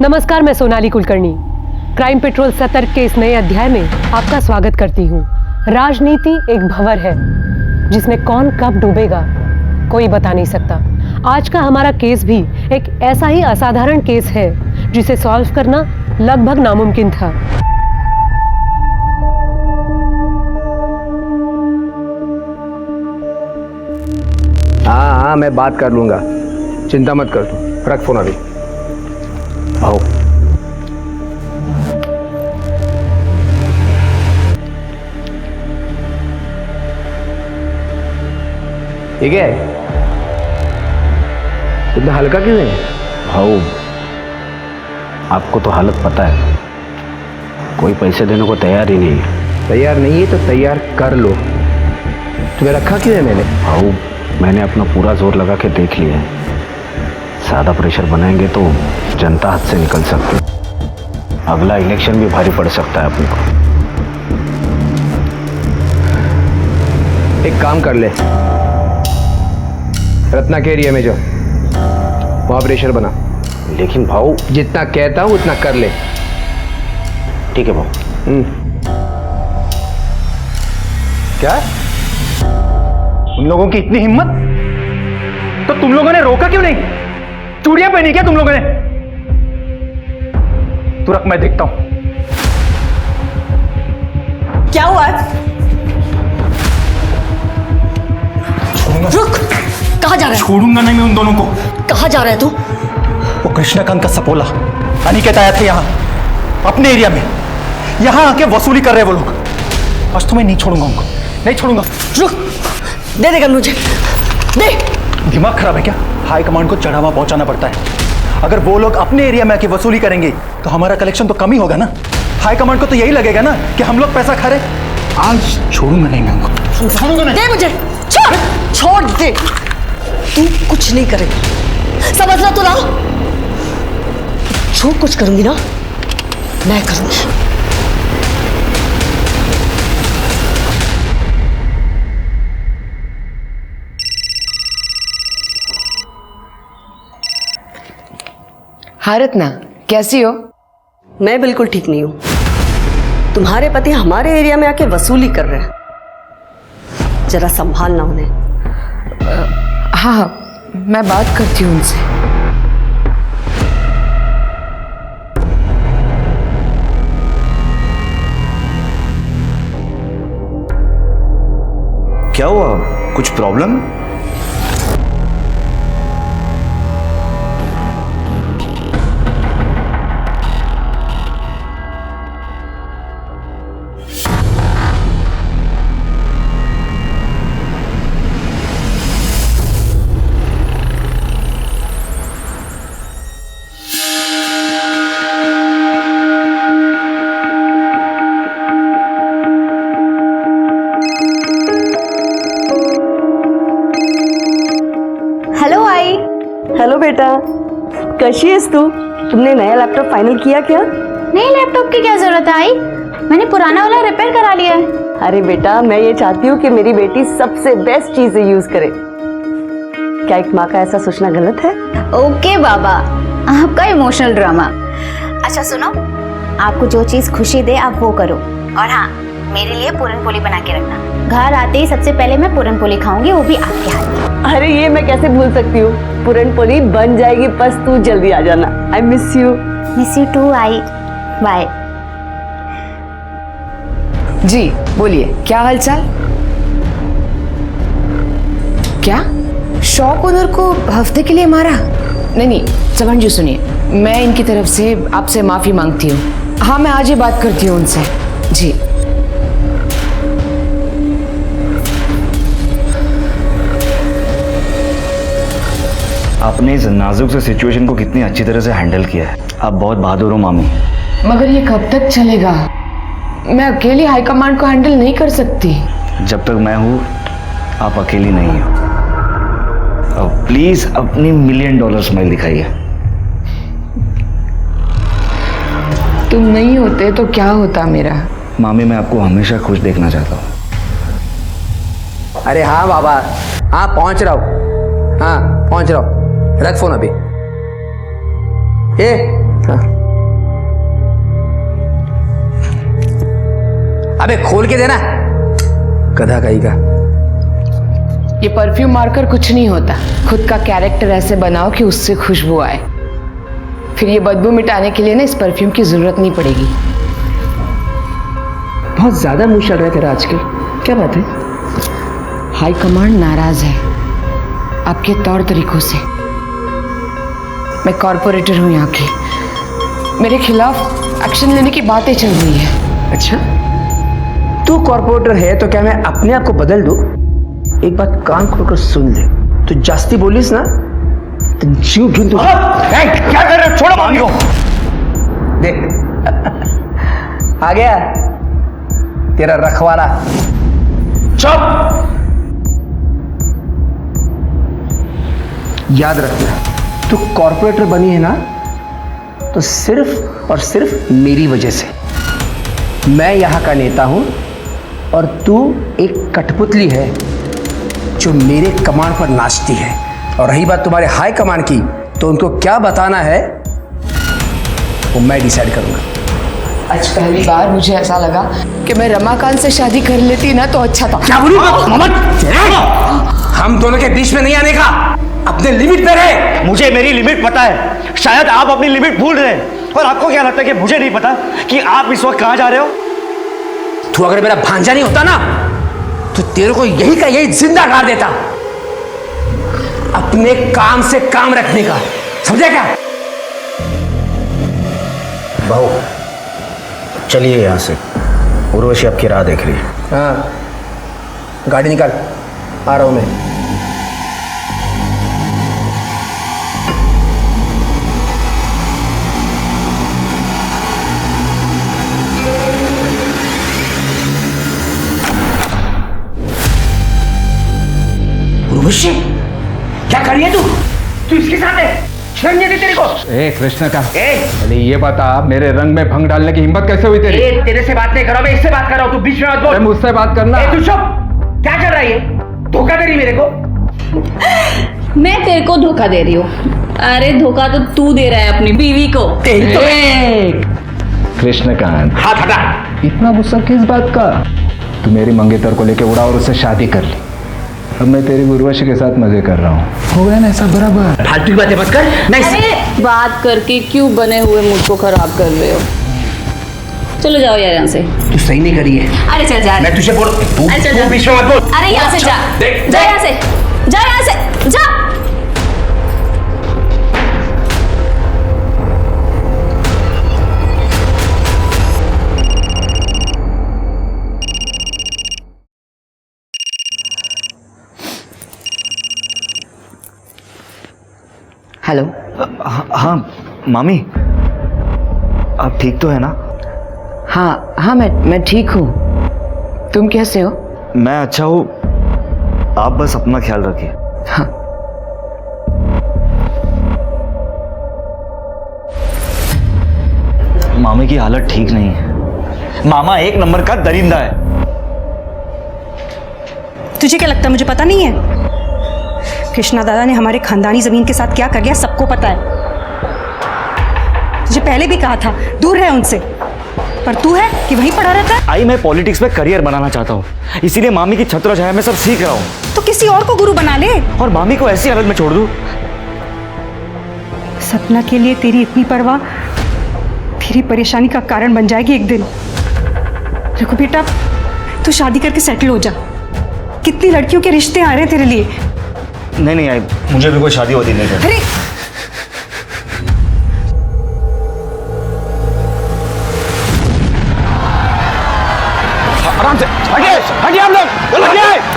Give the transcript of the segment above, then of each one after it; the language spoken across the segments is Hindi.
नमस्कार, मैं सोनाली कुलकर्णी। क्राइम पेट्रोल सतर्क के इस नए अध्याय में आपका स्वागत करती हूँ। राजनीति एक भंवर है जिसमें कौन कब डूबेगा कोई बता नहीं सकता। आज का हमारा केस भी एक ऐसा ही असाधारण केस है जिसे सॉल्व करना लगभग नामुमकिन था। हाँ, मैं बात कर लूंगा, चिंता मत कर तू। रख फोन अभी। आओ। ठीक है, इतना हल्का क्यों है? भाऊ, आपको तो हालत पता है, कोई पैसे देने को तैयार ही नहीं है। तैयार नहीं है तो तैयार कर लो। तुम्हें रखा क्यों है मैंने? भाऊ, मैंने अपना पूरा जोर लगा के देख लिया है। ज़्यादा प्रेशर बनाएंगे तो जनता हाथ से निकल सकती है। अगला इलेक्शन भी भारी पड़ सकता है अपने को। एक काम कर ले, रत्ना के एरिया में जो वहां प्रेशर बना। लेकिन भाऊ, जितना कहता हूं उतना कर ले। ठीक है भाऊ। क्या? उन लोगों की इतनी हिम्मत, तो तुम लोगों ने रोका क्यों नहीं? चूड़ियां पहनी क्या तुम लोगों ने? तू रख, मैं देखता हूं। क्या हुआ? रुक, कहाँ जा रहा है? छोड़ूंगा नहीं मैं उन दोनों को। कहाँ जा रहा है तू? वो कृष्णकांत का सपोला अनिकेत आया था यहाँ अपने एरिया में, यहाँ आके वसूली कर रहे वो लोग। आज तो मैं नहीं छोड़ूंगा उनको, नहीं छोड़ूंगा। रुक, दे देगा मुझे, दे। दिमाग खराब है क्या? हाई कमांड को चढ़ावा पहुंचाना पड़ता है। अगर वो लोग अपने एरिया में आके वसूली करेंगे तो हमारा कलेक्शन तो कम ही होगा ना। हाई कमांड को तो यही लगेगा ना कि हम लोग पैसा खा रहे। आज छोड़ूंगा नहीं मैं उनको, छोड़ूंगा नहीं। दे मुझे, छोड़, छोड़ दे। तू कुछ नहीं करेगा, समझ लो तू ना। जो कुछ करूंगी ना मैं करूंगी। हाँ रत्ना, कैसी हो? मैं बिल्कुल ठीक नहीं हूं। तुम्हारे पति हमारे एरिया में आके वसूली कर रहे हैं, जरा संभालना उन्हें। हाँ, मैं बात करती हूँ उनसे। क्या हुआ? कुछ प्रॉब्लम? हेलो आई। हेलो बेटा, कैसी है तू? तुमने नया लैपटॉप फाइनल किया क्या? नए लैपटॉप की क्या जरूरत है आई? मैंने पुराना वाला रिपेयर करा लिया है। अरे बेटा, मैं ये चाहती हूँ कि मेरी बेटी सबसे बेस्ट चीजें यूज करे। क्या एक माँ का ऐसा सोचना गलत है? ओके बाबा, आपका इमोशनल ड्रामा। अच्छा सुनो, आपको जो चीज खुशी दे आप वो करो। और हाँ, मेरे लिए पूरन पोली बना के रखना। घर आते ही सबसे पहले मैं पूरन पोली खाऊंगी, वो भी आपके हाथ की। अरे ये मैं कैसे भूल सकती हूँ, पूरन पोली बन जाएगी, बस तू जल्दी आ जाना। I miss you. Miss you too आई। बाय। जी बोलिए, क्या हालचाल? क्या शॉप ओनर को हफ्ते के लिए मारा? नहीं, चमन जी सुनिए, मैं इनकी तरफ से आपसे माफी मांगती हूँ। हाँ, मैं आज ही बात करती हूँ उनसे। जी आपने इस नाजुक से सिचुएशन को कितनी अच्छी तरह से हैंडल किया है। आप बहुत बहादुर हो मामी। मगर ये कब तक चलेगा? मैं अकेली हाई कमांड को हैंडल नहीं कर सकती। जब तक मैं हूँ आप अकेली नहीं हो। अब प्लीज अपनी $1 मिलियन स्माइल दिखाइए। तुम नहीं होते तो क्या होता मेरा? मामी, मैं आपको हमेशा खुश देखना चाहता हूँ। अरे हाँ बाबा, हाँ पहुंच रहा हूँ। हाँ पहुंच रहा हूँ, रख फोन अभी। हाँ अबे खोल के देना, गधा कहीं का। ये परफ्यूम मारकर कुछ नहीं होता। खुद का कैरेक्टर ऐसे बनाओ कि उससे खुशबू आए, फिर ये बदबू मिटाने के लिए ना इस परफ्यूम की जरूरत नहीं पड़ेगी। बहुत ज्यादा मुंह चल रहा है तेरा आजकल, क्या बात है? हाई कमांड नाराज है आपके तौर तरीकों से। मैं कॉर्पोरेटर हूं यहाँ की, मेरे खिलाफ एक्शन लेने की बातें चल रही है। अच्छा, तू कॉर्पोरेटर है तो क्या मैं अपने आप को बदल दूं? एक बात कान खोलकर सुन ले, तू जास्ती बोलिस ना तो जीव ढूंढ तू। क्या कर रहे हो? छोड़ो मामी को। देख आ गया तेरा रखवाला। चुप। याद रखना, तू कॉर्पोरेटर बनी है ना तो सिर्फ और सिर्फ मेरी वजह से। मैं यहाँ का नेता हूं और तू एक कठपुतली है जो मेरे कमांड पर नाचती है। और रही बात तुम्हारे हाई कमांड की, तो उनको क्या बताना है वो मैं डिसाइड करूंगा। आज पहली बार मुझे ऐसा लगा कि मैं रमाकांत से शादी कर लेती ना तो अच्छा था। क्या बोलूं? हम दोनों के बीच में नहीं आने का, अपने लिमिट पे रहे। मुझे मेरी लिमिट पता है, शायद आप अपनी लिमिट भूल रहे हैं। और आपको क्या लगता है कि मुझे नहीं पता कि आप इस वक्त कहां जा रहे हो? तू अगर मेरा भांजा नहीं होता ना तो तेरे को यही का यही जिंदा गाड़ देता। अपने काम से काम रखने का, समझे क्या? बहू चलिए यहाँ से, उर्वशी आपकी राह देख रही है। हाँ, गाड़ी निकाल, आ रहा हूं मैं। उर्वशी, क्या कर रही है तू इसके साथ है? शर्म नहीं आती तेरे को? ए कृष्ण का, पहले ये बता, मेरे रंग में भंग डालने की हिम्मत कैसे हुई तेरी? तेरे से बात नहीं कर रहा, मैं इससे बात कर रहा हूं, तू बीच में मत बोल। मुझसे बात करना। तू चुप। क्या कर रहा है ये? धोखा दे रही मेरे को? मैं तेरे को धोखा दे रही हूँ? अरे धोखा तो तू दे रहा है अपनी बीवी को। कृष्णकांत, हाथ हटा। इतना गुस्सा किस बात का? तू मेरी मंगेतर को लेके उड़ा और उससे शादी कर ली। अब मैं तेरी उर्वशी के साथ मजे कर रहा हूँ। हो गया ना ऐसा बराबर? फालतू की बातें मत कर। अरे बात करके क्यों बने हुए मूड को खराब कर रहे हो? चलो जाओ यार यहाँ से। तू सही नहीं करी है। अरे चल जा। मैं तुझे बोल, तू बीच में मत बोल। अरे यहाँ से जा, जा यहाँ से, जा यहाँ से, जा। हेलो। हाँ मामी, आप ठीक तो है ना? हाँ मैं ठीक हूँ। तुम कैसे हो? मैं अच्छा हूँ, आप बस अपना ख्याल रखिए। हाँ। मामी की हालत ठीक नहीं है। मामा एक नंबर का दरिंदा है। तुझे क्या लगता है मुझे पता नहीं है? कृष्णा दादा ने हमारे खानदानी जमीन के साथ क्या कर दिया सबको पता है। तुझे पहले भी कहा था दूर रहे उनसे, पर तू है कि वहीं पड़ा रहता है। आई मैं पॉलिटिक्स में करियर बनाना चाहता हूँ, इसीलिए मामी की छत्र छाया में सब सीख रहा हूँ। तो किसी और को गुरु बना ले और मामी को ऐसी हालत में छोड़ दूँ। सपना के लिए तेरी इतनी परवाह तेरी परेशानी का कारण बन जाएगी एक दिन। देखो बेटा, तू शादी करके सेटल हो जा। कितनी लड़कियों के रिश्ते आ रहे हैं तेरे लिए। नहीं आई, मुझे भी कोई शादी होती नहीं है। अरे आराम से हटिए आप लोग,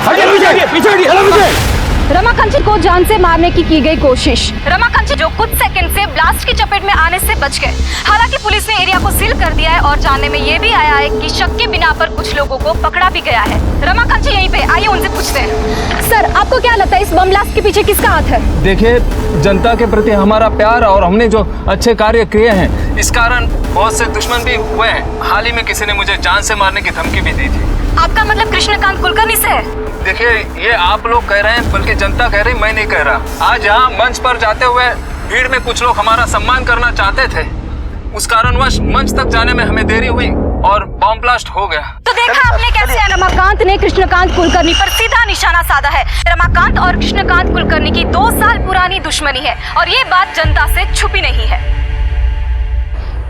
हटिए पीछे। रमाकांत जी को जान से मारने की गई कोशिश। रमाकांत जी जो कुछ सेकंड से ब्लास्ट की चपेट में आने से बच गए। हालांकि पुलिस ने एरिया को सील कर दिया है और जानने में ये भी आया है कि शक के बिना पर कुछ लोगों को पकड़ा भी गया है। रमाकांत जी यहीं पे, आइए उनसे पूछते हैं। सर, आपको क्या लगता है इस बम ब्लास्ट के पीछे किसका हाथ है? देखिए, जनता के प्रति हमारा प्यार और हमने जो अच्छे कार्य किए हैं, इस कारण बहुत से दुश्मन भी हुए हैं। हाल ही में किसी ने मुझे जान से मारने की धमकी भी दी थी। आपका मतलब कृष्णकांत कुलकर्णी से है? देखिए, ये आप लोग कह रहे हैं, बल्कि जनता कह रही, मैं नहीं कह रहा। आज यहाँ मंच पर जाते हुए भीड़ में कुछ लोग हमारा सम्मान करना चाहते थे, उस कारणवश मंच तक जाने में हमें देरी हुई और बॉम्ब ब्लास्ट हो गया। तो देखा आपने कैसे रमाकांत ने कृष्णकांत कुलकर्णी पर सीधा निशाना साधा है। रमाकांत और कृष्णकांत कुलकर्णी की 2 साल पुरानी दुश्मनी है और ये बात जनता से छुपी नहीं है।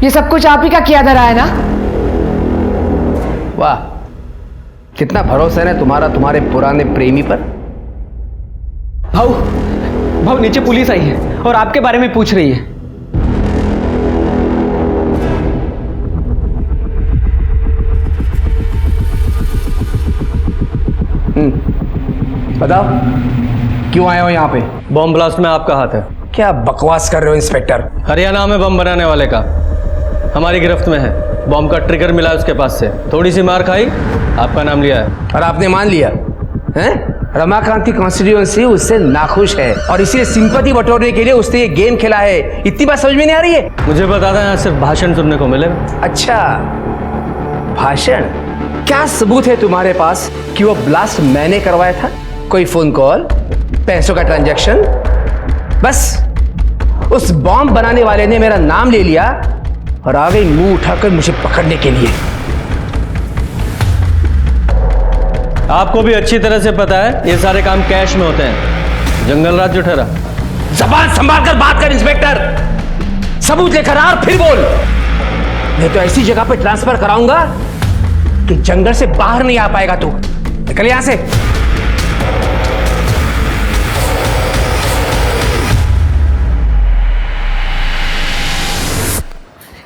ये सब कुछ आप ही का किया धरा है ना? वाह, कितना भरोसा है ना तुम्हारे पुराने प्रेमी पर। भाऊ नीचे पुलिस आई है और आपके बारे में पूछ रही है। बताओ क्यों आए हो यहाँ पे? बॉम्ब ब्लास्ट में आपका हाथ है। क्या बकवास कर रहे हो इंस्पेक्टर? हरियाणा में बम बनाने वाले का हमारी गिरफ्त में है। बॉम्ब का ट्रिगर मिला उसके पास से, थोड़ी सी मार खाई, आपका नाम लिया है और आपने मान लिया हैं? रमाकांत की कॉन्स्टिट्यूएंसी उससे नाखुश है और इसीलिए सिंपैथी बटोरने के लिए उसने ये गेम खेला है। इतनी बात समझ में नहीं आ रही है? मुझे बता दें, यहाँ सिर्फ भाषण सुनने को मिलेगा। अच्छा, भाषण? क्या सबूत है तुम्हारे पास कि वो ब्लास्ट मैंने करवाया था? कोई फोन कॉल, पैसों का ट्रांजैक्शन? बस उस बॉम्ब बनाने वाले ने मेरा नाम ले लिया और आ गई मुंह उठाकर मुझे पकड़ने के लिए। आपको भी अच्छी तरह से पता है ये सारे काम कैश में होते हैं। जंगल राज जो ठहरा। जबान संभाल कर बात कर इंस्पेक्टर। सबूत लेकर आ और फिर बोल, नहीं तो ऐसी जगह पे ट्रांसफर कराऊंगा कि जंगल से बाहर नहीं आ पाएगा तू। निकल यहां से।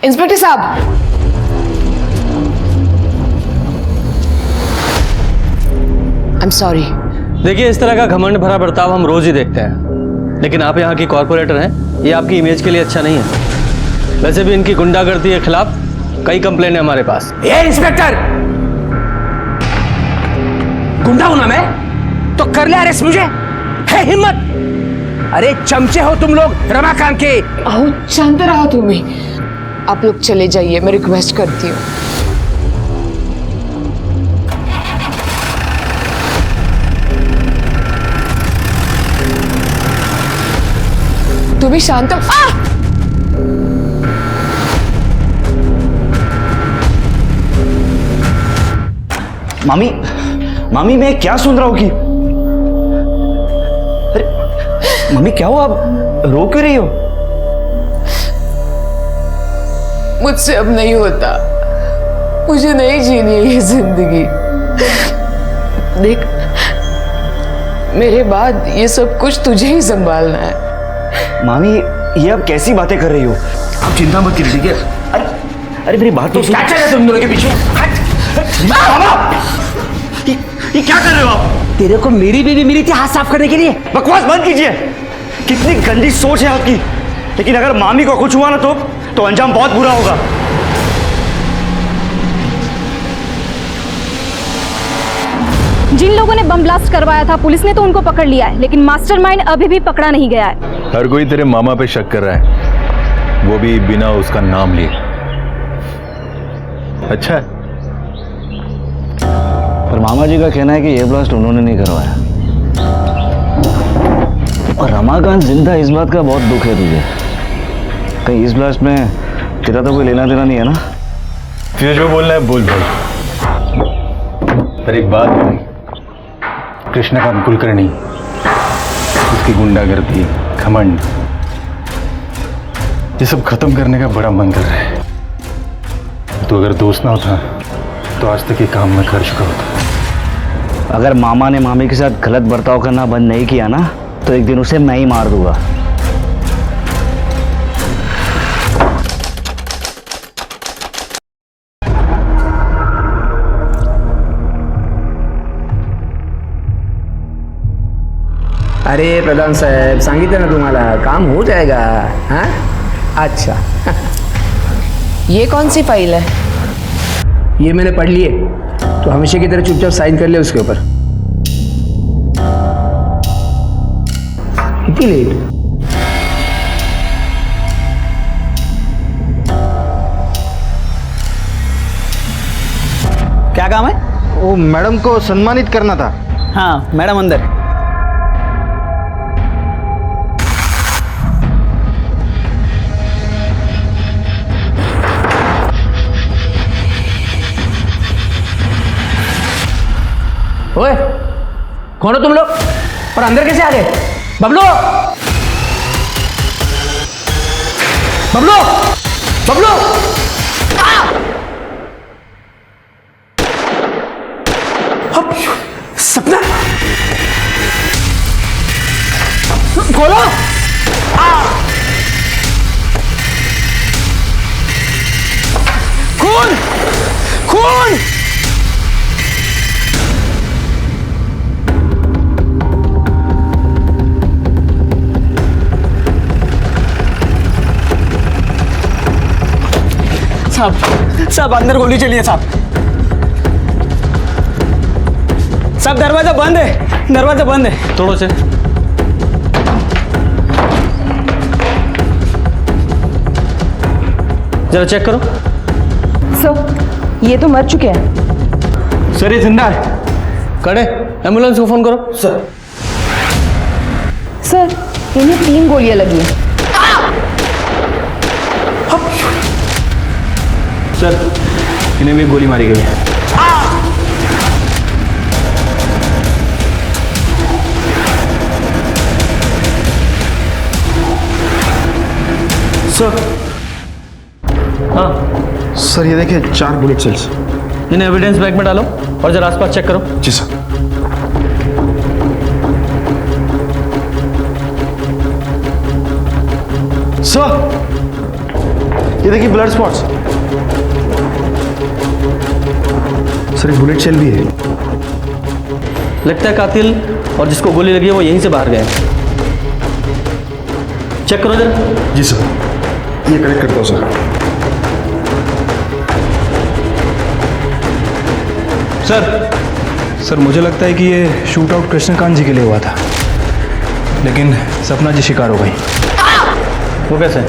इंस्पेक्टर साहब, आई एम सॉरी। देखिए, इस तरह का घमंड भरा बर्ताव हम रोज ही देखते हैं, लेकिन आप यहाँ की कॉर्पोरेटर हैं, ये आपकी इमेज के लिए अच्छा नहीं है। वैसे भी इनकी गुंडागर्दी के खिलाफ कई कंप्लेंट है हमारे पास। ए इंस्पेक्टर, गुंडा हूं ना मैं तो कर ले अरेस्ट मुझे? है हिम्मत? अरे चमचे हो तुम लोग रमाकांत के। आओ, शांत रहो तुम ही। आप लोग चले जाइए, मैं रिक्वेस्ट करती हूँ। तुम भी शांत हो। मामी मैं क्या सुन रहा हूँ कि अरे मम्मी क्या हुआ? आप रो क्यों रही हो? मुझसे अब नहीं होता, मुझे नहीं जीनी है ये जिंदगी। देख, मेरे बाद ये सब कुछ तुझे ही संभालना है। मामी ये आप कैसी बातें कर रही हो? आप चिंता मत कीजिए, ठीक है? अरे मेरी बात तो सुन। क्या चल रहा है तुम दोनों के पीछे? ये क्या कर रहे हो आप? तेरे को मेरी बीवी मिली थी हाथ साफ करने के लिए? बकवास बंद कीजिए। कितनी गंदी सोच है आपकी। लेकिन अगर मामी को कुछ हुआ ना तो अंजाम बहुत बुरा होगा। जिन लोगों ने बम ब्लास्ट करवाया था, पुलिस ने तो उनको पकड़ लिया है, लेकिन मास्टरमाइंड अभी भी पकड़ा नहीं गया है। हर कोई तेरे मामा पे शक कर रहा है, वो भी बिना उसका नाम लिए। अच्छा है। पर मामा जी का कहना है कि ये ब्लास्ट उन्होंने नहीं करवाया। और रमाकांत जिंदा, इस बात का बहुत दुख है तुझे। कहीं इस ब्लास्ट में तेरा तो कोई लेना देना नहीं है ना? तुझे जो बोलना है बोल भाई। पर एक बात भाई, कृष्णकांत कुलकर्णी, उसकी गुंडागर्दी, घमंड, ये सब खत्म करने का बड़ा मन कर रहा है। तो अगर दोस्त ना होता तो आज तक ये काम मैं कर चुका होता। अगर मामा ने मामी के साथ गलत बर्ताव करना बंद नहीं किया ना तो एक दिन उसे मैं ही मार दूंगा। अरे प्रधान साहेब, सांगितलं ना तुम्हाला, काम हो जाएगा। हाँ, अच्छा। ये कौन सी फाइल है? ये मैंने पढ़ ली है, तो हमेशा की तरह चुपचाप साइन कर ले उसके ऊपर। इतनी लेट? क्या काम है? वो मैडम को सम्मानित करना था। हाँ, मैडम अंदर। ओए, कौन हो तुम लोग और अंदर कैसे आ गए? बबलू, बबलू, बबलू! सपना, खोलो! खून, खून! साहब अंदर गोली चली है साहब। साहब दरवाजा बंद है, दरवाजा बंद है। तोड़ो से। जरा चेक करो। सर ये तो मर चुके हैं। सर ये जिंदा है। कड़े एम्बुलेंस को फोन करो। सर इन्हें 3 गोलियां लगी हैं। सर इन्हें भी गोली मारी गई है। सर हाँ सर ये देखिए 4 बुलेट सेल्स। इन्हें एविडेंस बैग में डालो और जरा आसपास चेक करो। जी सर। सर ये देखिए ब्लड स्पॉट्स। सर एक बुलेट सेल भी है। लगता है कातिल और जिसको गोली लगी है वो यहीं से बाहर गए। चेक करो जरा। जी सर, ये कनेक्ट करता हूँ सर। सर मुझे लगता है कि ये शूट आउट कृष्णकांत जी के लिए हुआ था, लेकिन सपना जी शिकार हो गई। वो कैसे?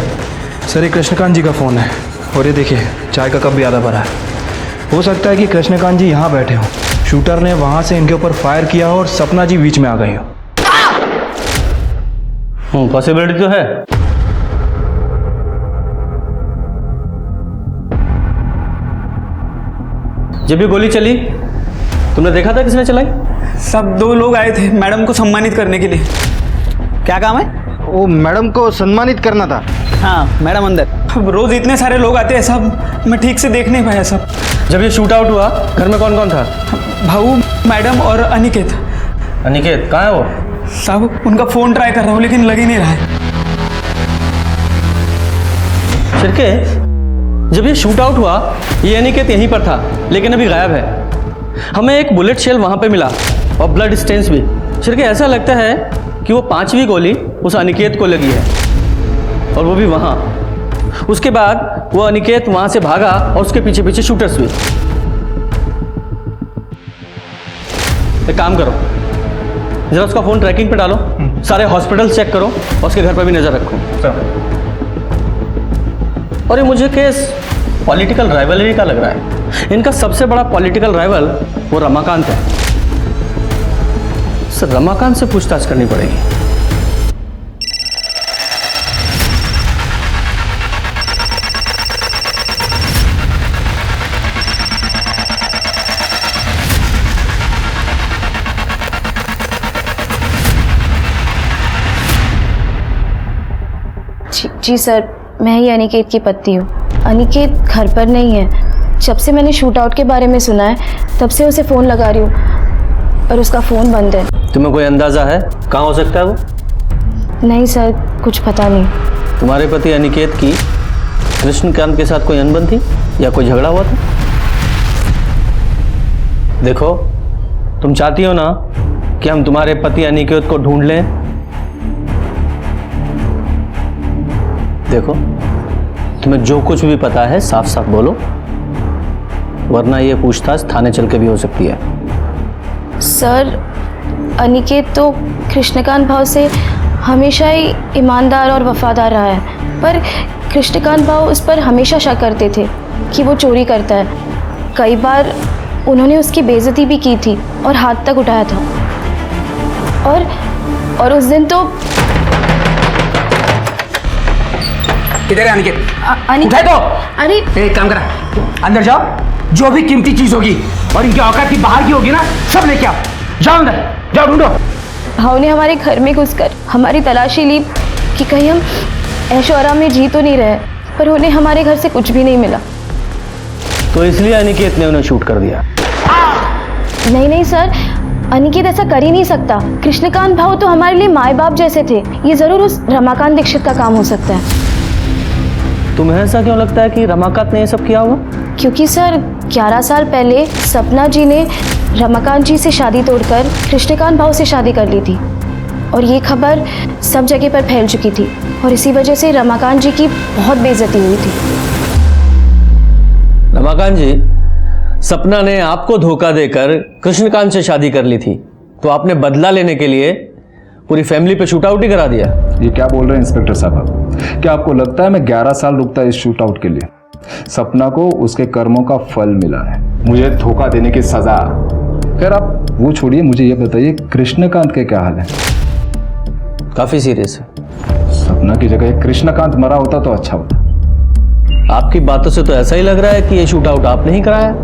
सर ये कृष्णकांत जी का फ़ोन है और ये देखिए चाय का कप भी आधा भरा है। हो सकता है कि कृष्णकांत जी यहाँ बैठे हों, शूटर ने वहाँ से इनके ऊपर फायर किया हो और सपना जी बीच में आ गई हो। पॉसिबिलिटी तो है। जब भी गोली चली तुमने देखा था किसने चलाई? सब 2 लोग आए थे मैडम को सम्मानित करने के लिए। क्या काम है? वो मैडम को सम्मानित करना था। हाँ मैडम अंदर। अब रोज इतने सारे लोग आते हैं साहब, मैं ठीक से देख नहीं पाया सब। जब ये शूट आउट हुआ घर में कौन कौन था? भाऊ, मैडम और अनिकेत। अनिकेत कहाँ है वो? साहब उनका फ़ोन ट्राई कर रहा हूँ लेकिन लग ही नहीं रहा है। शिरके जब ये शूट आउट हुआ ये अनिकेत यहीं पर था लेकिन अभी गायब है। हमें एक बुलेट शेल वहां पे मिला और ब्लड स्टेन्स भी। शिरके ऐसा लगता है कि वो 5वीं गोली उस अनिकेत को लगी है और वो भी वहां। उसके बाद वो अनिकेत वहां से भागा और उसके पीछे पीछे शूटर्स भी। एक काम करो जरा उसका फोन ट्रैकिंग पे डालो, सारे हॉस्पिटल चेक करो और उसके घर पर भी नजर रखो। और ये मुझे केस पॉलिटिकल राइवलरी का लग रहा है। इनका सबसे बड़ा पॉलिटिकल राइवल वो रमाकांत है। सर रमाकांत से पूछताछ करनी पड़ेगी। जी सर, मैं ही अनिकेत की पत्नी हूँ। अनिकेत घर पर नहीं है। जब से मैंने शूट आउट के बारे में सुना है तब से उसे फ़ोन लगा रही हूँ और उसका फ़ोन बंद है। तुम्हें कोई अंदाजा है कहाँ हो सकता है वो? नहीं सर, कुछ पता नहीं। तुम्हारे पति अनिकेत की कृष्णकांत के साथ कोई अनबन थी या कोई झगड़ा हुआ था? देखो तुम चाहती हो ना कि हम तुम्हारे पति अनिकेत को ढूंढ लें। देखो तुम्हें जो कुछ भी पता है साफ साफ बोलो, वरना ये पूछताछ थाने चल के भी हो सकती है। सर अनिकेत तो कृष्णकांत भाव से हमेशा ही ईमानदार और वफादार रहा है, पर कृष्णकांत भाव उस पर हमेशा शक करते थे कि वो चोरी करता है। कई बार उन्होंने उसकी बेइज्जती भी की थी और हाथ तक उठाया था। और उस दिन तो इधर है अनिकेत। अनिकेत उठाए तो। अरे एक काम करा, अंदर जाओ, जो भी कीमती चीज होगी और इनकी औकात की बाहर की होगी ना सब लेके आओ। जाओ अंदर, जाओ ढूंढो। भाव ने हमारे घर में घुसकर हमारी तलाशी ली कि कहीं हम ऐशो आराम में जी तो नहीं रहे, पर उन्हें हमारे घर से कुछ भी नहीं मिला। तो इसलिए अनिकेत ने उन्हें शूट कर दिया? नहीं नहीं सर, अनिकेत ऐसा कर ही नहीं सकता। कृष्णकांत भाव तो हमारे लिए माए बाप जैसे थे। ये जरूर उस रमाकांत दीक्षित का काम हो सकता है। तुम्हें ऐसा क्यों लगता है कि रमाकांत ने ये सब किया होगा? क्योंकि सर 11 साल पहले सपना जी ने रमाकांत जी से शादी तोड़कर कृष्णकांत भाव से शादी कर ली थी और ये खबर सब जगह पर फैल चुकी थी और इसी वजह से रमाकांत जी की बहुत बेइज्जती हुई थी। रमाकांत जी, सपना ने आपको धोखा देकर कृष्णकांत से शादी कर ली थी, तो आपने बदला लेने के लिए पूरी फैमिली पे शूट आउट ही करा दिया। ये क्या बोल रहे हैं इंस्पेक्टर साहब? क्या आपको लगता है मैं 11 साल रुकता इस शूट आउट के लिए? सपना को उसके कर्मों का फल मिला है, मुझे धोखा देने की सजा। खैर आप वो छोड़िए, मुझे ये बताइए कृष्णकांत के क्या हाल है? काफी सीरियस है। सपना की जगह कृष्णकांत मरा होता तो अच्छा होता। आपकी बातों से तो ऐसा ही लग रहा है कि ये शूट आउट आपने ही कराया।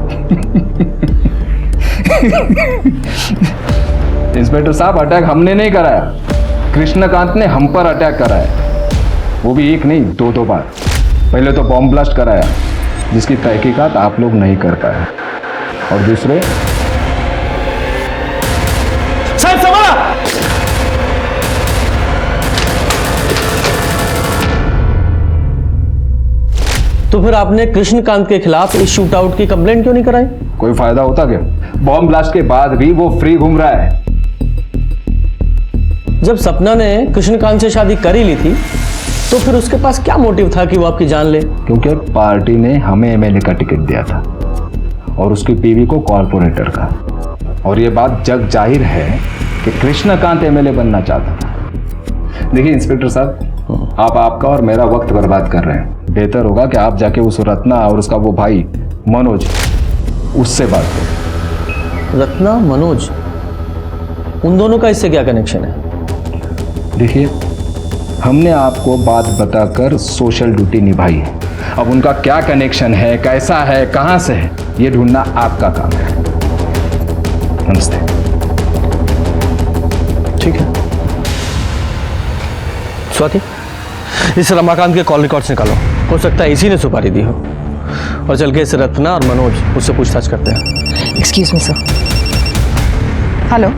इंस्पेक्टर साहब, अटैक हमने नहीं कराया, कृष्णकांत ने हम पर अटैक कराया, वो भी एक नहीं 2 बार। पहले तो बॉम्ब ब्लास्ट कराया जिसकी तहकीकात आप लोग नहीं कर पाए, और दूसरे साहब संभाला। तो फिर आपने कृष्णकांत के खिलाफ इस शूट आउट की कंप्लेंट क्यों नहीं कराई? कोई फायदा होता क्या? बॉम्ब ब्लास्ट के बाद भी वो फ्री घूम रहा है। जब सपना ने कृष्णकांत से शादी कर ही ली थी तो फिर उसके पास क्या मोटिव था कि वो आपकी जान ले? क्योंकि पार्टी ने हमें एमएलए का टिकट दिया था और उसकी बीवी को कॉर्पोरेटर का, और ये बात जग जाहिर है कि कृष्णकांत एमएलए बनना चाहता था। देखिए इंस्पेक्टर साहब, आप आपका और मेरा वक्त बर्बाद कर रहे हैं। बेहतर होगा कि आप जाके उस रत्ना और उसका वो भाई मनोज, उससे बात करें। रत्ना, मनोज, उन दोनों का इससे क्या कनेक्शन है? देखिए, हमने आपको बात बताकर सोशल ड्यूटी निभाई है। अब उनका क्या कनेक्शन है, कैसा है, कहां से है, ये ढूंढना आपका काम है। नमस्ते। ठीक है स्वाति, इस रमाकांत के कॉल रिकॉर्ड्स निकालो, हो सकता है इसी ने सुपारी दी हो, और चल के इस रत्ना और मनोज उससे पूछताछ करते हैं। Excuse me sir. हेलो,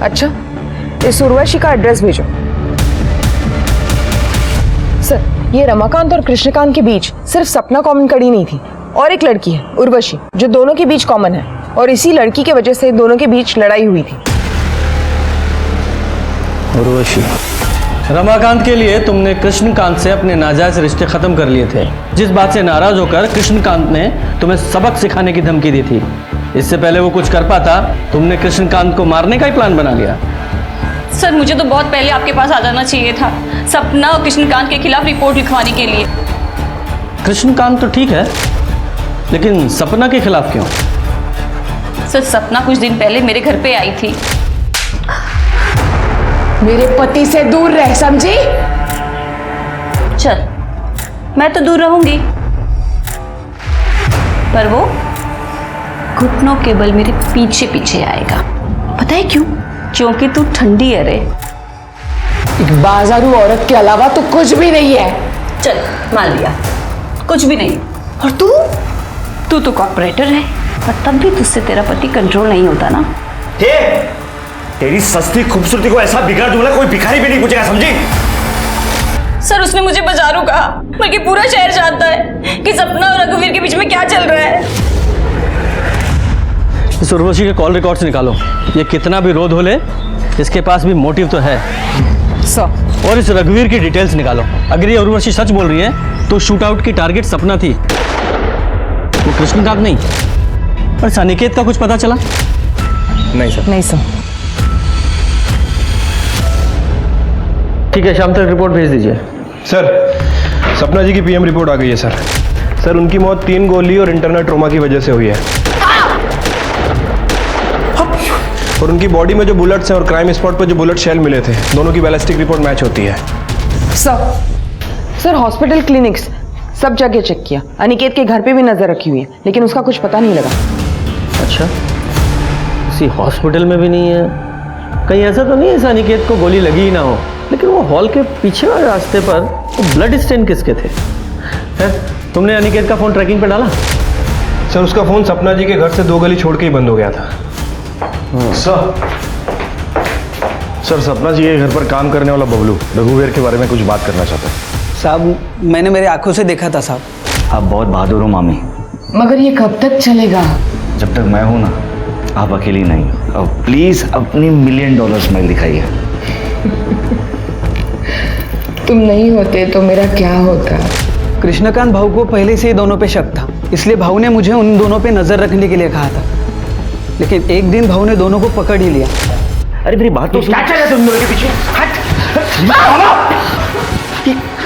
अच्छा इस उर्वशी का एड्रेस भेजो। सर, ये रमाकांत और कृष्णकांत के बीच सिर्फ सपना कॉमन कड़ी नहीं थी, और एक लड़की है उर्वशी जो दोनों के बीच कॉमन है, और इसी लड़की के वजह से दोनों के बीच लड़ाई हुई थी। उर्वशी, रमाकांत के लिए तुमने कृष्णकांत से अपने नाजायज रिश्ते खत्म कर लिए थे, जिस बात से नाराज होकर कृष्णकांत ने तुम्हें सबक सिखाने की धमकी दी थी। इससे पहले वो कुछ कर पाता, तुमने कृष्णकांत को मारने का ही प्लान बना लिया। सर, मुझे तो बहुत पहले आपके पास आ जाना चाहिए था, सपना और कृष्णकांत के खिलाफ रिपोर्ट लिखवाने के लिए। कृष्णकांत तो ठीक है, लेकिन सपना के खिलाफ क्यों? सर, सपना कुछ दिन पहले मेरे घर पे आई थी। मेरे पति से दूर रह, समझी? चल, मैं तो दूर रहूंगी, पर वो घुटनों के बल मेरे पीछे पीछे आएगा। पता है क्यों? क्योंकि तू ठंडी है रे। एक बाजारू औरत के अलावा तो कुछ भी नहीं है। चल, मान लिया कुछ भी नहीं। और तू तो कॉर्पोरेटर है, और तब भी तुझसे तेरा पति कंट्रोल नहीं होता ना। तेरी सस्ती खूबसूरती को ऐसा बिगाड़ दूंगा कोई भिखारी भी नहीं पूछेगा, समझी? सर, उसने मुझे बाजारू कहा, बल्कि पूरा शहर जानता है कि सपना और रघुवीर के बीच में क्या चल रहा है। इस उर्वशी के कॉल रिकॉर्ड्स निकालो, ये कितना भी रोध हो ले, इसके पास भी मोटिव तो है। सर, और इस रघुवीर की डिटेल्स निकालो। अगर ये उर्वशी सच बोल रही है तो शूट आउट की टारगेट सपना थी, वो कृष्णकांत नहीं। पर अनिकेत का कुछ पता चला? नहीं सर। नहीं सर। ठीक है, शाम तक रिपोर्ट भेज दीजिए। सर, सपना जी की पीएम रिपोर्ट आ गई है सर। सर, उनकी मौत 3 गोली और इंटरनल ट्रोमा की वजह से हुई है, और उनकी बॉडी में जो बुलेट्स हैं और क्राइम स्पॉट पर जो बुलेट शेल मिले थे, दोनों की बैलिस्टिक रिपोर्ट मैच होती है। सर हॉस्पिटल, क्लिनिक्स सब जगह चेक किया, अनिकेत के घर पे भी नजर रखी हुई है, लेकिन उसका कुछ पता नहीं लगा। अच्छा, किसी हॉस्पिटल में भी नहीं है। कहीं ऐसा तो नहीं है इस अनिकेत को गोली लगी ही ना हो। लेकिन वो हॉल के पीछे वाले रास्ते पर वो ब्लड स्टेन किसके थे? तुमने अनिकेत का फ़ोन ट्रैकिंग पे डाला? सर उसका फ़ोन सपना जी के घर से 2 गली छोड़ के ही बंद हो गया था। सर सपना जी के घर पर काम करने वाला बबलू रघुवीर के बारे में कुछ बात करना चाहता है। साहब मैंने मेरे आंखों से देखा था साहब। आप बहुत बहादुर हो मामी। मगर ये कब तक चलेगा? जब तक मैं हूं ना, आप अकेली नहीं हो। अब प्लीज अपनी $1 मिलियन स्माइल दिखाइए। तुम नहीं होते तो मेरा क्या होता? कृष्णकांत भाऊ को पहले से ही दोनों पे शक था, इसलिए भाऊ ने मुझे उन दोनों पे नजर रखने के लिए कहा था। लेकिन एक दिन भाऊ ने दोनों को पकड़ ही लिया। अरे मेरी बात तो क्या चल रहा है तुम लोगों के पीछे?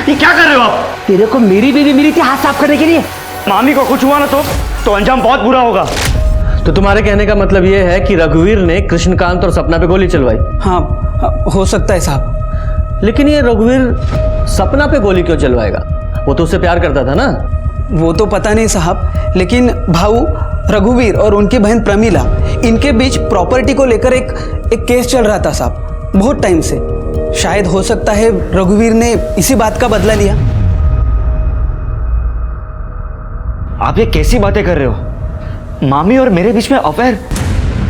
ये क्या कर रहे हो आप? तेरे को मेरी बीवी मिली थी हाथ साफ करने के लिए। मामी को कुछ हुआ ना तो अंजाम बहुत बुरा होगा। तो तुम्हारे कहने का मतलब ये है कि रघुवीर ने कृष्णकांत और सपना पे गोली चलवाई? हाँ हो सकता है साहब। लेकिन ये रघुवीर सपना पे गोली क्यों चलवाएगा? वो तो उससे प्यार करता था ना। वो तो पता नहीं साहब, लेकिन भाऊ रघुवीर और उनकी बहन प्रमीला, इनके बीच प्रॉपर्टी को लेकर एक केस चल रहा था साहब, बहुत टाइम से। शायद हो सकता है रघुवीर ने इसी बात का बदला लिया। आप ये कैसी बातें कर रहे हो? मामी और मेरे बीच में अफेयर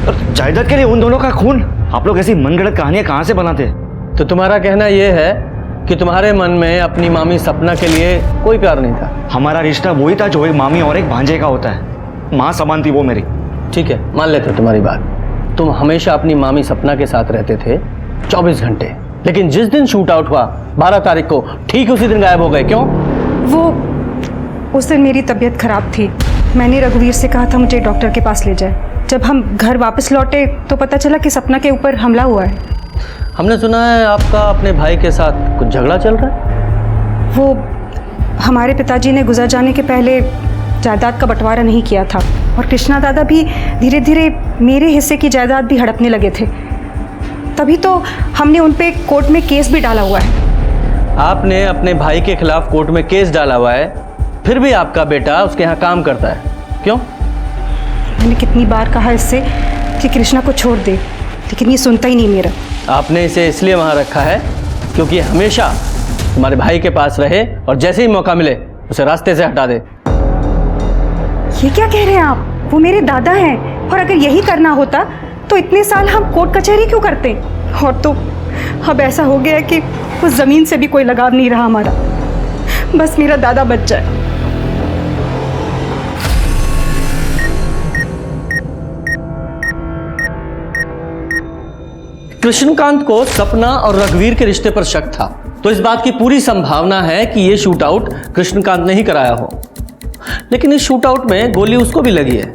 और जायदाद के लिए उन दोनों का खून? आप लोग ऐसी मनगढ़ंत कहानियां कहां से बनाते हैं? तो तुम्हारा कहना यह है कि तुम्हारे मन में अपनी मामी सपना के लिए कोई प्यार नहीं था? हमारा रिश्ता वही था जो एक मामी और एक भांजे का होता है। माँ समान थी वो मेरी। ठीक है, मान लेते हो तुम्हारी बात। तुम हमेशा अपनी मामी सपना के साथ रहते थे 24 घंटे, लेकिन जिस दिन शूट आउट हुआ 12 तारीख को, ठीक उसी दिन गायब हो गए। क्यों? वो उस दिन मेरी तबीयत खराब थी। मैंने रघुवीर से कहा था मुझे डॉक्टर के पास ले जाए। जब हम घर वापस लौटे तो पता चला कि सपना के ऊपर हमला हुआ है। हमने सुना है आपका अपने भाई के साथ कुछ झगड़ा चल रहा है। वो हमारे पिताजी ने गुजर जाने के पहले जायदाद का बंटवारा नहीं किया था और कृष्णा दादा भी धीरे धीरे मेरे हिस्से की जायदाद भी हड़पने लगे थे। तभी तो हमने उन पे कोर्ट में केस भी डाला हुआ है। आपने अपने भाई के खिलाफ कोर्ट में केस डाला हुआ है, फिर भी आपका बेटा उसके यहाँ काम करता है। क्यों? मैंने कितनी बार कहा इससे कि कृष्णा को छोड़ दे, लेकिन ये सुनता ही नहीं मेरा। आपने इसे इसलिए वहाँ रखा है क्योंकि हमेशा तुम्हारे भाई के पास रहे और जैसे ही मौका मिले उसे रास्ते से हटा दे। ये क्या कह रहे हैं आप? वो मेरे दादा हैं, और अगर यही करना होता तो इतने साल हम कोर्ट कचहरी क्यों करते? और तो अब ऐसा हो गया कि उस जमीन से भी कोई लगाव नहीं रहा हमारा। बस मेरा दादा बच जाए। कृष्णकांत को सपना और रघुवीर के रिश्ते पर शक था, तो इस बात की पूरी संभावना है कि यह शूट आउट कृष्णकांत ने ही कराया हो। लेकिन इस शूट आउट में गोली उसको भी लगी है।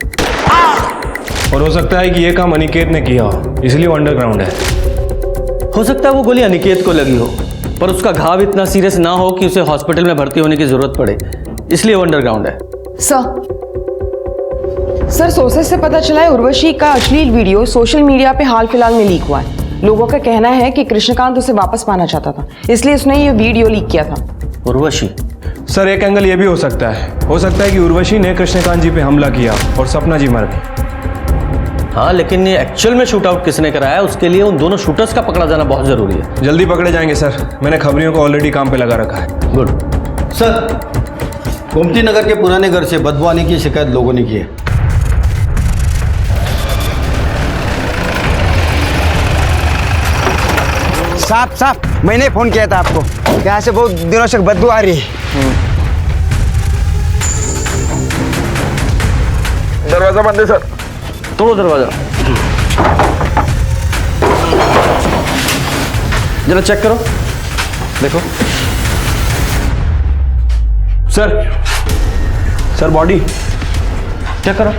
और हो सकता है कि यह काम अनिकेत ने किया हो, इसलिए वो अंडरग्राउंड है। हो सकता है वो गोली अनिकेत को लगी हो, पर उसका घाव इतना सीरियस ना हो कि उसे हॉस्पिटल में भर्ती होने की जरूरत पड़े, इसलिए वो अंडरग्राउंड है। सर सोर्सेस से पता चला है उर्वशी का अश्लील वीडियो सोशल मीडिया पे हाल फिलहाल में लीक हुआ है। लोगों का कहना है कि कृष्णकांत उसे वापस पाना चाहता था, इसलिए उसने ये वीडियो लीक किया था। उर्वशी? सर एक एंगल ये भी हो सकता है कि उर्वशी ने कृष्णकांत जी पे हमला किया और सपना जी मर गई। हाँ, लेकिन ये एक्चुअल में शूट आउट किसने कराया, उसके लिए उन दोनों शूटर्स का पकड़ा जाना बहुत जरूरी है। जल्दी पकड़े जाएंगे सर, मैंने खबरियों को ऑलरेडी काम पे लगा रखा है। गुड। सर गोमती नगर के पुराने घर से बदबू आने की शिकायत लोगों ने की है। साहब मैंने फोन किया था आपको, यहाँ से बहुत दिनों से बदबू आ रही है। दरवाजा बंद है सर। तोड़ो दरवाजा, जरा चेक करो, देखो। सर बॉडी चेक करो।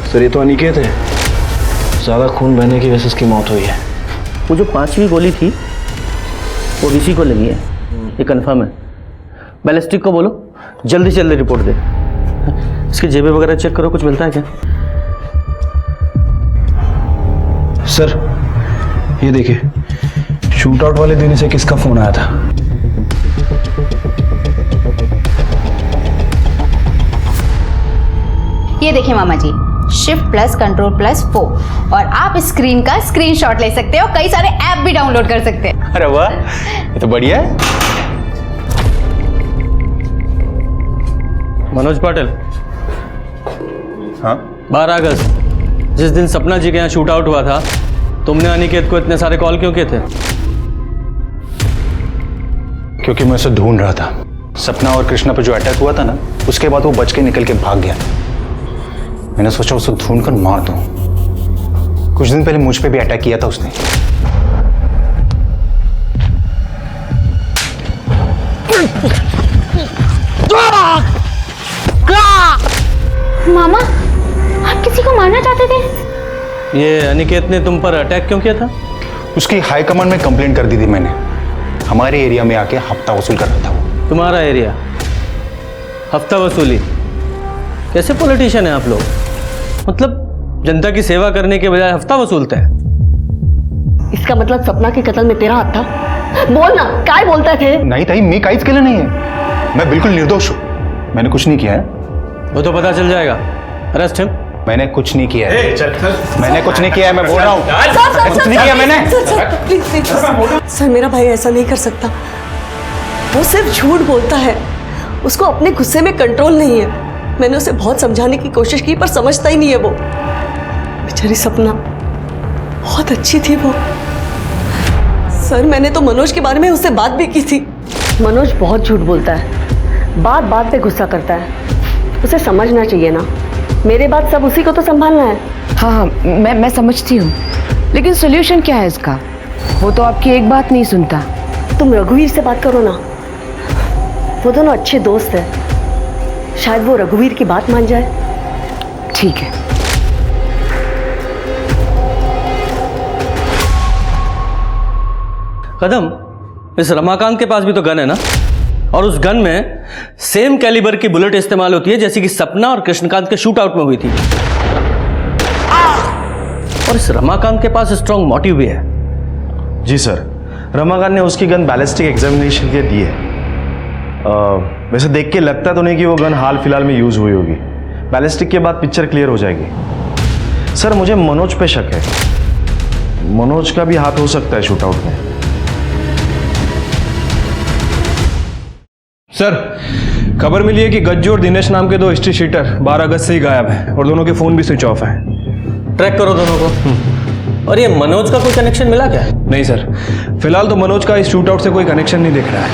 सर ये तो अनिकेत है, ज़्यादा खून बहने की वजह से इसकी मौत हुई है। वो जो 5वीं गोली थी वो ऋषि को लगी है, ये कंफर्म है। बैलिस्टिक को बोलो जल्दी से जल्दी रिपोर्ट दे। इसकी जेबें वगैरह चेक करो, कुछ मिलता है क्या? सर ये देखिए, शूट आउट वाले दिन से किसका फोन आया था। ये देखिए मामा जी, शिफ्ट प्लस कंट्रोल प्लस 4 और आप स्क्रीन का स्क्रीनशॉट ले सकते हो, कई सारे ऐप भी डाउनलोड कर सकते हैं। अरे वाह, ये तो बढ़िया है। मनोज पाटिल। हाँ 12 अगस्त जिस दिन सपना जी के यहाँ शूट आउट हुआ था, तुमने अनिकेत को इतने सारे कॉल क्यों किए थे? क्योंकि मैं उसे ढूंढ रहा था। सपना और कृष्णा पर जो अटैक हुआ था ना, उसके बाद वो बच के निकल के भाग गया। मैंने सोचा उसे ढूंढ कर मार दूं। कुछ दिन पहले मुझ पे भी अटैक किया था उसने। मामा, आप किसी को मारना चाहते थे? ये अनिकेत ने तुम पर अटैक क्यों किया था? उसकी हाई कमांड में कंप्लेंट कर दी थी मैंने। हमारे एरिया में आके हफ्ता वसूल कर रहा था वो। तुम्हारा एरिया हफ्ता वसूली? कैसे पॉलिटिशियन है आप लोग? मतलब जनता की सेवा करने के बजाय हफ्ता वसूलते हैं। इसका मतलब सपना के कत्ल में तेरा हाथ था? बोल ना, काय बोलता थे? नहीं ताई, मैं काइज के लिए नहीं है। मैं बिल्कुल निर्दोष हूं। मैंने कुछ नहीं किया है। वो तो पता चल जाएगा। Arrest him. मैंने कुछ नहीं किया है। मैंने कुछ नहीं किया है, मैं बोल रहा हूँ। कुछ नहीं किया मैंने। प्लीज सर, मेरा भाई ऐसा नहीं कर सकता। वो सिर्फ झूठ बोलता है। उसको अपने गुस्से में कंट्रोल नहीं है। मैंने उसे बहुत समझाने की कोशिश की, पर समझता ही नहीं है वो। बेचारी सपना बहुत अच्छी थी वो। सर, मैंने तो मनोज के बारे में उससे बात भी की थी। मनोज बहुत झूठ बोलता है, बात बात पे गुस्सा करता है। उसे समझना चाहिए ना। मेरे बाद सब उसी को तो संभालना है। हाँ, मैं समझती हूँ, लेकिन सोल्यूशन क्या है इसका? वो तो आपकी एक बात नहीं सुनता। तुम रघुवीर से बात करो ना। वो दोनों अच्छे दोस्त हैं। शायद वो रघुवीर की बात मान जाए। ठीक है। कदम, इस रमाकांत के पास भी तो गन है ना? और उस गन में सेम कैलिबर की बुलेट इस्तेमाल होती है जैसी कि सपना और कृष्णकांत के शूट आउट में हुई थी। और इस रमाकांत के पास स्ट्रॉन्ग मोटिव भी है। जी सर, रमाकांत ने उसकी गन बैलिस्टिक एग्जामिनेशन के लिए दी है। वैसे देख के लगता तो नहीं कि वो गन हाल फिलहाल में यूज हुई होगी। बैलिस्टिक के बाद पिक्चर क्लियर हो जाएगी। सर, मुझे मनोज पे शक है। मनोज का भी हाथ हो सकता है शूट आउट में। सर, खबर मिली है कि गज्जू और दिनेश नाम के दो हिस्ट्री शीटर 12 अगस्त से ही गायब हैं और दोनों के फोन भी स्विच ऑफ हैं। ट्रैक करो दोनों को। और ये मनोज का कोई कनेक्शन मिला क्या? नहीं सर, फिलहाल तो मनोज का इस शूट आउट से कोई कनेक्शन नहीं दिख रहा है।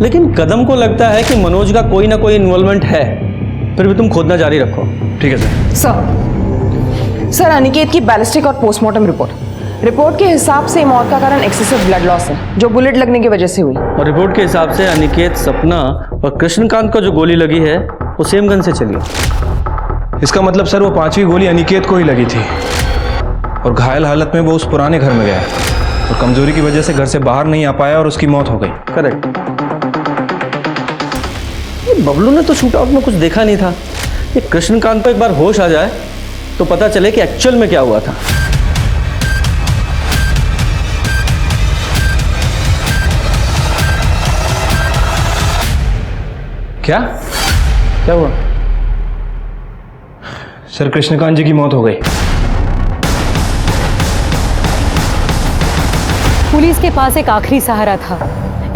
लेकिन कदम को लगता है कि मनोज का कोई ना कोई इन्वॉल्वमेंट है। फिर भी तुम खोदना जारी रखो। ठीक है सर। सर, अनिकेत की बैलिस्टिक और पोस्टमार्टम रिपोर्ट के हिसाब से मौत का कारण एक्सेसिव ब्लड लॉस है, जो बुलेट लगने की वजह से हुई। और रिपोर्ट के हिसाब से अनिकेत, सपना और कृष्णकांत को जो गोली लगी है वो सेम गन से चली है। इसका मतलब सर, वो 5वीं गोली अनिकेत को ही लगी थी और घायल हालत में वो उस पुराने घर में गया और कमजोरी की वजह से घर से बाहर नहीं आ पाया और उसकी मौत हो गई। करेक्ट। बबलू ने तो शूट आउट में कुछ देखा नहीं था। ये कृष्णकांत को एक बार होश आ जाए तो पता चले कि एक्चुअल में क्या हुआ था। क्या हुआ? सर, कृष्णकांत जी की मौत हो गई। पुलिस के पास एक आखिरी सहारा था,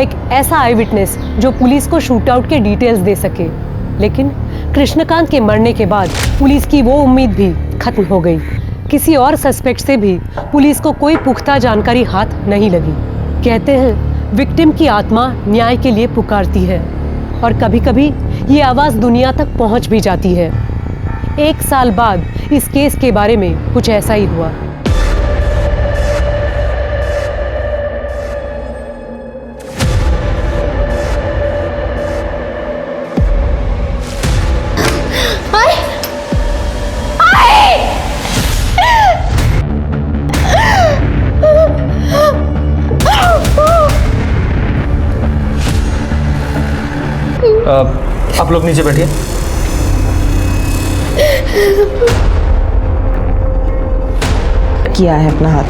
एक ऐसा आई विटनेस जो पुलिस को शूट आउट के डिटेल्स दे सके। लेकिन कृष्णकांत के मरने के बाद पुलिस की वो उम्मीद भी खत्म हो गई। किसी और सस्पेक्ट से भी पुलिस को कोई पुख्ता जानकारी हाथ नहीं लगी। कहते हैं विक्टिम की आत्मा न्याय के लिए पुकारती है और कभी कभी ये आवाज़ दुनिया तक पहुंच भी जाती है। 1 साल बाद इस केस के बारे में कुछ ऐसा ही हुआ। आप लोग नीचे बैठिए। किया है अपना हाथ।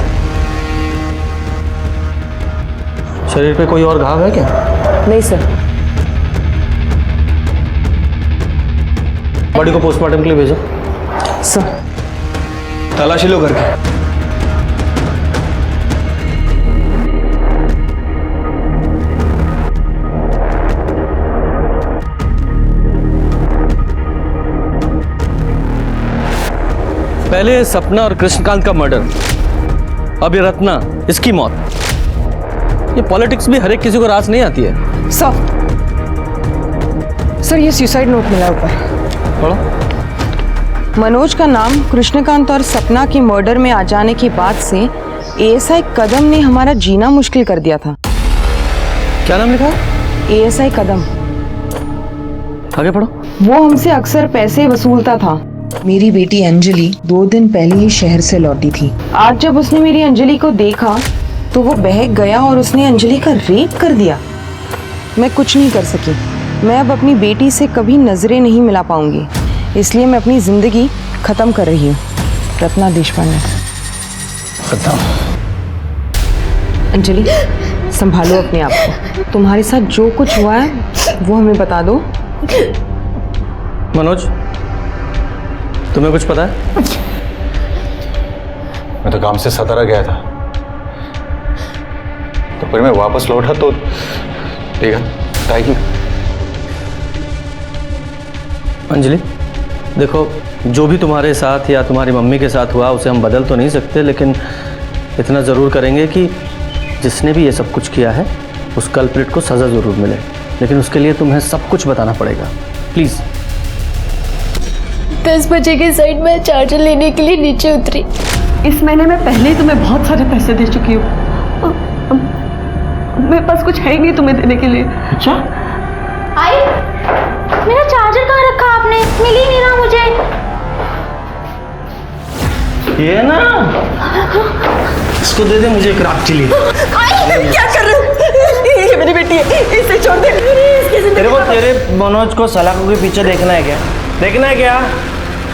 शरीर पे कोई और घाव है क्या? नहीं सर। बॉडी को पोस्टमार्टम के लिए भेजो। सर तलाशी लो घर की। पहले सपना और कृष्णकांत का मर्डर, अब ये रत्ना, इसकी मौत। ये पॉलिटिक्स भी हर एक किसी को रास नहीं आती है। सर ये सुसाइड नोट मिला ऊपर। पढ़ो। मनोज का नाम कृष्णकांत और सपना के मर्डर में आ जाने के बाद से एएसआई कदम ने हमारा जीना मुश्किल कर दिया था। क्या नाम लिखा? एएसआई कदम। आगे पढ़ो। वो हमसे अक्सर पैसे वसूलता था। मेरी बेटी अंजलि 2 दिन पहले ही शहर से लौटी थी। आज जब उसने मेरी अंजलि को देखा तो वो बहक गया और उसने अंजलि का रेप कर दिया। मैं कुछ नहीं कर सकी। मैं अब अपनी बेटी से कभी नजरें नहीं मिला पाऊंगी, इसलिए मैं अपनी जिंदगी खत्म कर रही हूँ। रत्ना देशपांडे। खत्म। अंजलि संभालो अपने आप को। तुम्हारे साथ जो कुछ हुआ है वो हमें बता दो। मनोज, तुम्हें कुछ पता है? मैं तो काम से सतारा गया था, तो फिर मैं वापस लौटा तो देखा ताकि। अंजलि देखो, जो भी तुम्हारे साथ या तुम्हारी मम्मी के साथ हुआ उसे हम बदल तो नहीं सकते, लेकिन इतना ज़रूर करेंगे कि जिसने भी ये सब कुछ किया है उस कल्प्रिट को सज़ा ज़रूर मिले। लेकिन उसके लिए तुम्हें सब कुछ बताना पड़ेगा, प्लीज़। 10 बजे के साइड में चार्जर लेने के लिए नीचे उतरी। इस महीने में पहले ही तुम्हें बहुत सारे पैसे दे चुकी हूँ। मेरे पास कुछ है ही नहीं तुम्हें देने के लिए। अच्छा? आई, मेरा चार्जर कहाँ रखा आपने? मिल ही नहीं रहा मुझे। ये ना, इसको दे दे मुझे एक रात के लिए। क्या कर रहे हो? ये मेरी बेटी है, इसे छोड़ दे। तेरे को तेरे मनोज को सलाखों के पीछे देखना है क्या? देखना है क्या?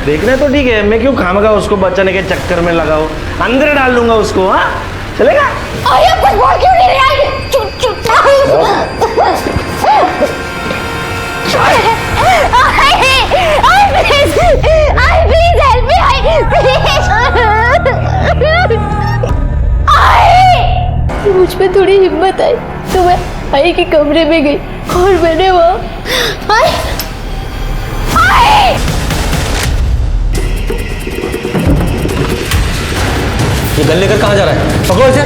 देखना है तो ठीक है, मैं क्यों खामगा उसको बचाने के चक्कर में लगाओ। अंदर डाल लूंगा उसको। हाँ चलेगा? कुछ बोल क्यों नहीं रही? चुप चुप। Please help me. मुझ पे थोड़ी हिम्मत आई तो मैं आई के कमरे में गई और मैंने वहाँ ये गन लेकर कहाँ जा रहा है? पकड़ो इसे।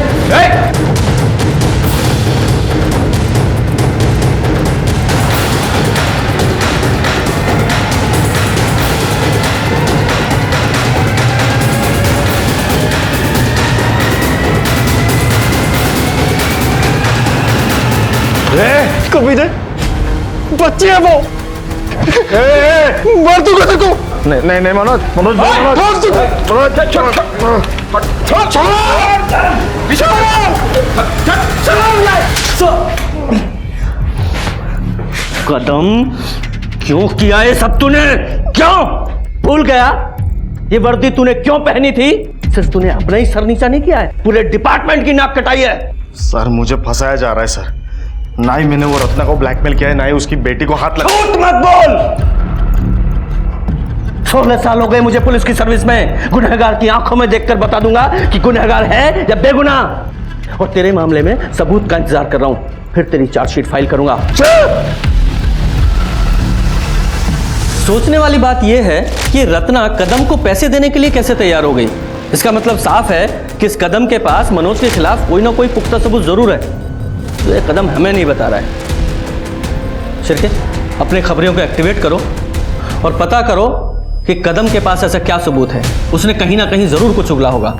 कभी दे, बच्ची है वो। मार दूंगा तेरे को। नहीं नहीं नहीं मनोज, मनोज कदम, क्यों किया ये सब तूने? क्यों? भूल गया ये वर्दी तूने क्यों पहनी थी? सिर्फ तूने अपना ही सर नीचा नहीं किया है, पूरे डिपार्टमेंट की नाक कटाई है। सर मुझे फंसाया जा रहा है सर। ना ही मैंने वो रत्ना को ब्लैकमेल किया है, ना ही उसकी बेटी को हाथ लगा। झूठ मत बोल। 16 साल हो गए मुझे पुलिस की सर्विस में। गुनहगार की आंखों में देखकर बता दूंगा कि गुनहगार है या बेगुनाह। और तेरे मामले में सबूत का इंतजार कर रहा हूं, फिर तेरी चार्जशीट फाइल करूंगा। सोचने वाली बात यह है कि रत्ना कदम को पैसे देने के लिए कैसे तैयार हो गई। इसका मतलब साफ है कि इस कदम के पास मनोज के खिलाफ कोई ना कोई पुख्ता सबूत जरूर है, तो ये कदम हमें नहीं बता रहा है। शिरके, अपने खबरियों को एक्टिवेट करो और पता करो कि कदम के पास ऐसा क्या सबूत है। उसने कहीं ना कहीं जरूर कुछ उगला होगा।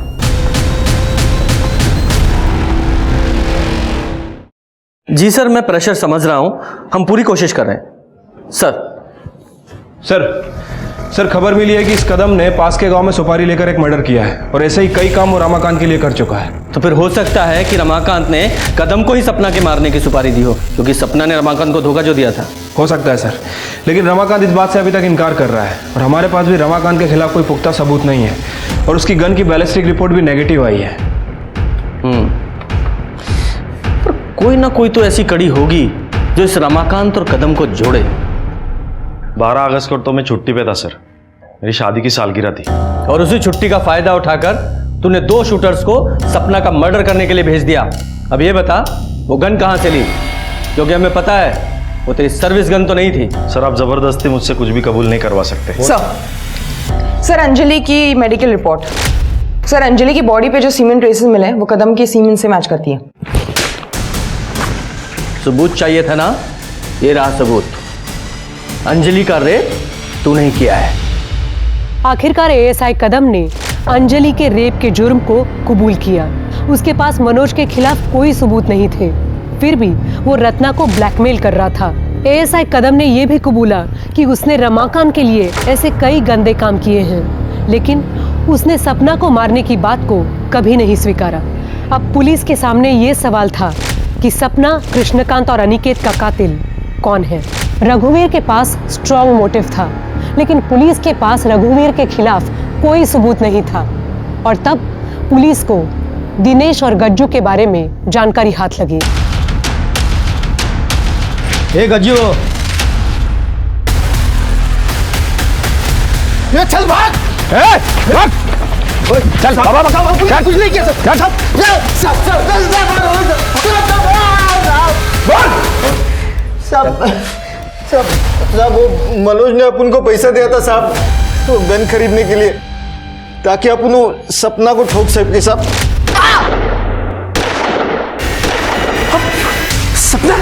जी सर, मैं प्रेशर समझ रहा हूं, हम पूरी कोशिश कर रहे हैं। सर खबर मिली है कि इस कदम ने पास के गांव में सुपारी लेकर एक मर्डर किया है और ऐसे ही कई काम वो रमाकांत के लिए कर चुका है। तो फिर हो सकता है कि रमाकांत ने कदम को ही सपना के मारने की सुपारी दी हो, क्योंकि सपना ने रमाकांत को धोखा जो दिया था। हो सकता है सर, लेकिन रमाकांत इस बात से अभी तक इनकार कर रहा है और हमारे पास भी रमाकांत के खिलाफ कोई पुख्ता सबूत नहीं है और उसकी गन की बैलिस्टिक रिपोर्ट भी नेगेटिव आई है। पर कोई ना कोई तो ऐसी कड़ी होगी जो इस रमाकांत और कदम को जोड़े। 12 अगस्त को तो मैं छुट्टी पे था सर, मेरी शादी की सालगिरह थी। और उसी छुट्टी का फायदा उठाकर तूने 2 शूटर्स को सपना का मर्डर करने के लिए भेज दिया। अब ये बता वो गन कहाँ से ली, क्योंकि हमें पता है वो तेरी सर्विस गन तो नहीं थी। सर आप जबरदस्ती मुझसे कुछ भी कबूल नहीं करवा सकते। सर अंजलि की मेडिकल रिपोर्ट। सर अंजलि की बॉडी पे जो सीमेंट ट्रेसेस मिले हैं वो कदम की सीमेंट से मैच करती है। सबूत चाहिए था ना, ये रहा सबूत। अंजलि का रेप तूने ही किया है। आखिरकार एएसआई कदम ने अंजलि के रेप के जुर्म को कबूल किया। उसके पास मनोज के खिलाफ कोई सबूत नहीं थे, फिर भी वो रत्ना को ब्लैकमेल कर रहा था। एएसआई कदम ने यह भी कबूला कि उसने रमाकांत के लिए ऐसे कई गंदे काम किए हैं, लेकिन उसने सपना को मारने की बात को कभी नहीं स्वीकारा। अब पुलिस के सामने ये सवाल था कि सपना, कृष्णकांत और अनिकेत का कातिल कौन है। रघुवीर के पास स्ट्रॉन्ग मोटिव था, लेकिन पुलिस के पास रघुवीर के खिलाफ कोई सबूत नहीं था। और तब पुलिस को दिनेश और गज्जू के बारे में जानकारी हाथ लगी। ए गज्जू, ये चल भाग! चल बाबा, चल कुछ नहीं किया साहब वो मनोज ने अपन को पैसा दिया था साहब, तो गन खरीदने के लिए, ताकि अपन वो सपना को ठोक सके साहब। सपना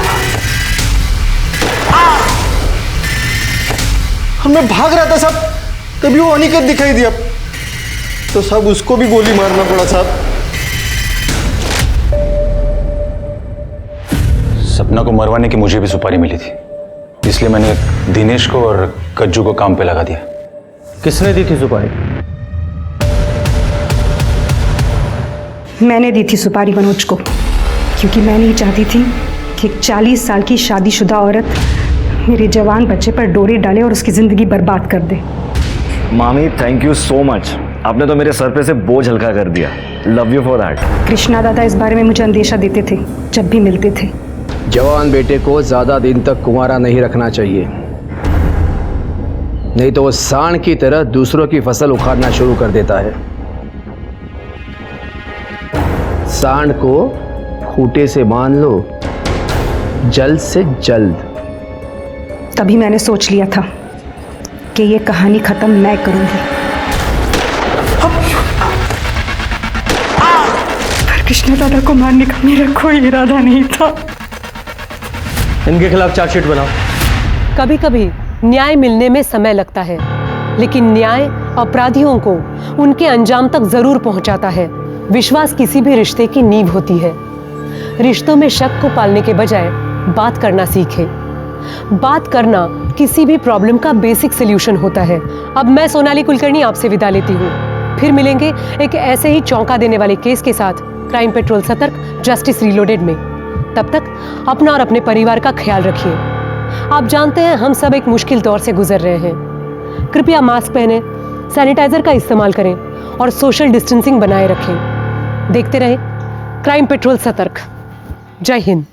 मैं भाग रहा था साहब, तभी वो अनिकेत दिखाई दिया, तो साहब उसको भी गोली मारना पड़ा साहब। सपना को मरवाने की मुझे भी सुपारी मिली थी, इसलिए मैंने दिनेश को और गज्जू को काम पे लगा दिया। किसने दी थी सुपारी? मैंने दी थी सुपारी मनोज को, क्योंकि मैं नहीं चाहती थी कि एक 40 साल की शादीशुदा औरत मेरे जवान बच्चे पर डोरी डाले और उसकी जिंदगी बर्बाद कर दे। मामी थैंक यू सो मच, आपने तो मेरे सर पे से बोझ हल्का कर दिया। Love you for that. Krishna दादा इस बारे में मुझे अंदेशा देते थे जब भी मिलते थे। जवान बेटे को ज्यादा दिन तक कुंवारा नहीं रखना चाहिए, नहीं तो वो सांड की तरह दूसरों की फसल उखाड़ना शुरू कर देता है। सांड को खूंटे से बांध लो, जल्द से जल्द। तभी मैंने सोच लिया था कि ये कहानी खत्म मैं करूंगी। पर कृष्णा दादा को मारने का मेरा कोई इरादा नहीं था। इनके खिलाफ चार्जशीट बनाओ। कभी कभी न्याय मिलने में समय लगता है, लेकिन न्याय अपराधियों को उनके अंजाम तक जरूर पहुंचाता है। विश्वास किसी भी रिश्ते की नींव होती है। रिश्तों में शक को पालने के बजाय बात करना सीखें। बात करना किसी भी प्रॉब्लम का बेसिक सॉल्यूशन होता है। अब मैं सोनाली कुलकर्णी आपसे विदा लेती हूँ। फिर मिलेंगे एक ऐसे ही चौंका देने वाले केस के साथ क्राइम पेट्रोल सतर्क जस्टिस रीलोडेड में। तब तक अपना और अपने परिवार का ख्याल रखिए। आप जानते हैं हम सब एक मुश्किल दौर से गुजर रहे हैं। कृपया मास्क पहने, सैनिटाइजर का इस्तेमाल करें और सोशल डिस्टेंसिंग बनाए रखें। देखते रहें क्राइम पेट्रोल सतर्क। जय हिंद।